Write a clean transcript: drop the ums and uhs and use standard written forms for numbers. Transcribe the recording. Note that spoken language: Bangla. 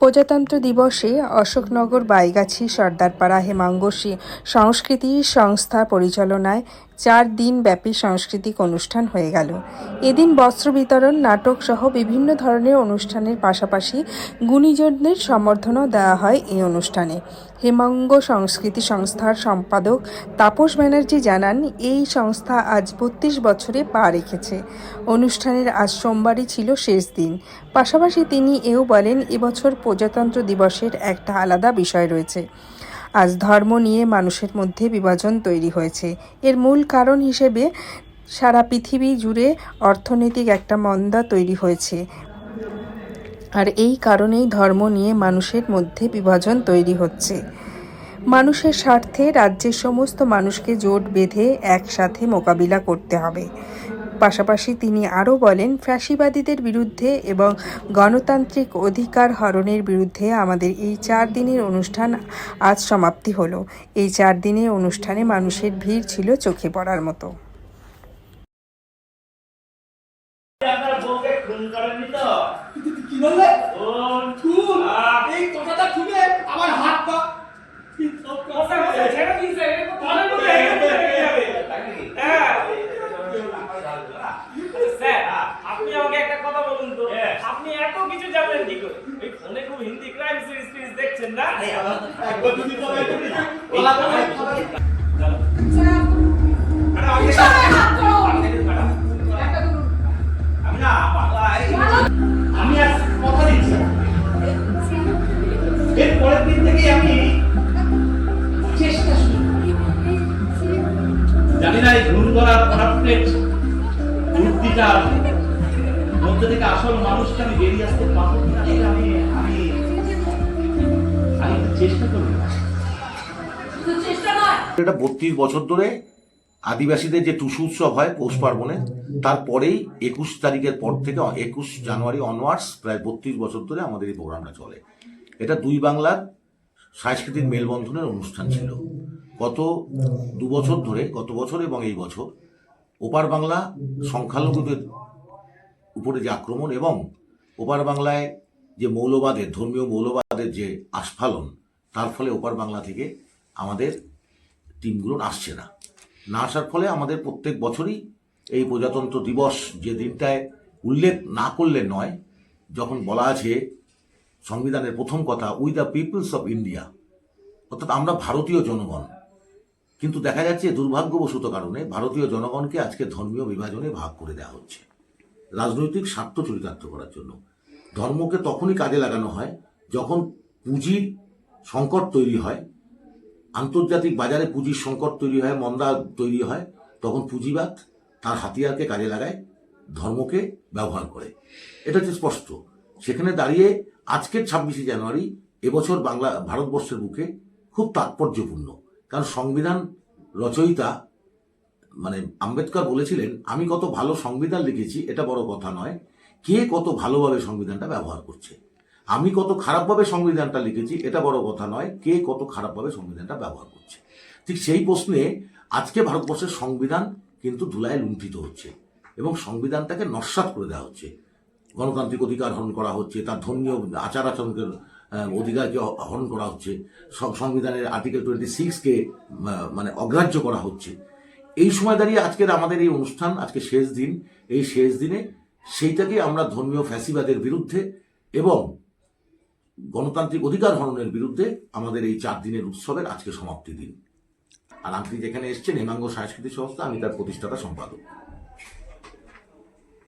প্রজাতন্ত্র দিবসে অশোকনগর বাইগাছি সর্দারপাড়া হেমাঙ্গ সংস্কৃতি সংস্থা পরিচালনায় 4 দিন ব্যাপী সাংস্কৃতিক অনুষ্ঠান হয়ে গেল। এদিন বস্ত্র বিতরণ, নাটক সহ বিভিন্ন ধরনের অনুষ্ঠানের পাশাপাশি গুণীজনদের সম্বর্ধনাও দেওয়া হয় এই অনুষ্ঠানে। হেমাঙ্গ সংস্কৃতি সংস্থার সম্পাদক তাপস ব্যানার্জি জানান, এই সংস্থা আজ 32 বছরে পা রেখেছে। অনুষ্ঠানের আজ সোমবারই ছিল শেষ দিন। পাশাপাশি তিনি এও বলেন, এবছর প্রজাতন্ত্র দিবসের একটা আলাদা বিষয় রয়েছে। আজ ধর্ম নিয়ে মানুষের মধ্যে বিভাজন তৈরি হয়েছে। এর মূল কারণ হিসেবে সারা পৃথিবী জুড়ে অর্থনৈতিক একটা মন্দা তৈরি হয়েছে, আর এই কারণেই ধর্ম নিয়ে মানুষের মধ্যে বিভাজন তৈরি হচ্ছে। মানুষের স্বার্থে রাজ্যের সমস্ত মানুষকে জোট বেঁধে একসাথে মোকাবিলা করতে হবে। পাশাপাশি তিনি আরও বলেন, ফ্যাসিবাদীদের বিরুদ্ধে এবং গণতান্ত্রিক অধিকার হরণের বিরুদ্ধে আমাদের এই 4 দিনের অনুষ্ঠান আজ সমাপ্তি হলো। এই 4 দিনের অনুষ্ঠানে মানুষের ভিড় ছিল চোখে পড়ার মতো। আপনি আমাকে একটা কথা বলুন তো, আপনি এত কিছু জানেন কি করে? এই ফোনে খুব হিন্দি ক্রাইম সিরিজ দেখছেন না? আমি আর কথা দিচ্ছি, এর পরের দিন থেকে আমি চেষ্টা শুরু জানি না এই ভুল করা করাপ্টেড বুদ্ধিটার মধ্যে থেকে আসল মানুষকে আমি বেরিয়ে আসতে পারবো কিনা, এটা আমি আমি আমি চেষ্টা করবো। এটা 32 বছর ধরে আদিবাসীদের যে টুসু উৎসব হয় পৌষ পার্বণে, তারপরেই 21 তারিখের পর থেকে 21 জানুয়ারি অনওয়ার্ডস প্রায় 32 বছর ধরে আমাদের এই প্রোগ্রামটা চলে। এটা দুই বাংলার সাংস্কৃতিক মেলবন্ধনের অনুষ্ঠান ছিল। গত 2 বছর ধরে, গত বছর এবং এই বছর, ওপার বাংলা সংখ্যালঘুদের উপরে যে আক্রমণ এবং ওপার বাংলায় যে মৌলবাদের, ধর্মীয় মৌলবাদের যে আস্ফালন, তার ফলে ওপার বাংলা থেকে আমাদের টিমগুলো আসছে না আসার ফলে আমাদের প্রত্যেক বছরই এই প্রজাতন্ত্র দিবস, যে দিনটায় উল্লেখ না করলে নয়, যখন বলা আছে সংবিধানের প্রথম কথা, we the peoples of India, অর্থাৎ আমরা ভারতীয় জনগণ, কিন্তু দেখা যাচ্ছে দুর্ভাগ্যবশত কারণে ভারতীয় জনগণকে আজকে ধর্মীয় বিভাজনে ভাগ করে দেওয়া হচ্ছে রাজনৈতিক স্বার্থ চরিতার্থ করার জন্য। ধর্মকে তখনই কাজে লাগানো হয় যখন পুঁজির সংকট তৈরি হয়, আন্তর্জাতিক বাজারে পুঁজির সংকট তৈরি হয়, মন্দা তৈরি হয়, তখন পুঁজিবাদ তার হাতিয়ারকে কাজে লাগায়, ধর্মকে ব্যবহার করে। এটা হচ্ছে স্পষ্ট। সেখানে দাঁড়িয়ে আজকের 26শে জানুয়ারি এবছর ভারতবর্ষের বুকে খুব তাৎপর্যপূর্ণ, কারণ সংবিধান রচয়িতা মানে আম্বেদকর বলেছিলেন, আমি কত ভালো সংবিধান লিখেছি এটা বড় কথা নয়, কে কত ভালোভাবে সংবিধানটা ব্যবহার করছে। আমি কত খারাপভাবে সংবিধানটা লিখেছি এটা বড় কথা নয়, কে কত খারাপভাবে সংবিধানটা ব্যবহার করছে। ঠিক সেই প্রশ্নে আজকে ভারতবর্ষের সংবিধান কিন্তু ধুলায় লুণ্ঠিত হচ্ছে এবং সংবিধানটাকে নস্যাৎ করে দেওয়া হচ্ছে। গণতান্ত্রিক অধিকার হরণ করা হচ্ছে, তার ধর্মীয় আচার আচরণকে অধিকারকে হরণ করা হচ্ছে, সংবিধানের আর্টিকেল 26কে মানে অগ্রাহ্য করা হচ্ছে। এই সময় দাঁড়িয়ে আজকের আমাদের এই অনুষ্ঠান, আজকে শেষ দিন, এই শেষ দিনে সেইটাকে আমরা ধর্মীয় ফ্যাসিবাদের বিরুদ্ধে এবং গণতান্ত্রিক অধিকার হরণের বিরুদ্ধে আমাদের এই 4 দিনের উৎসবের আজকে সমাপ্তি দিন। আর আপনি যেখানে এসছেন হেমাঙ্গ সাংস্কৃতিক সংস্থা, আমি তার প্রতিষ্ঠাতা সম্পাদক।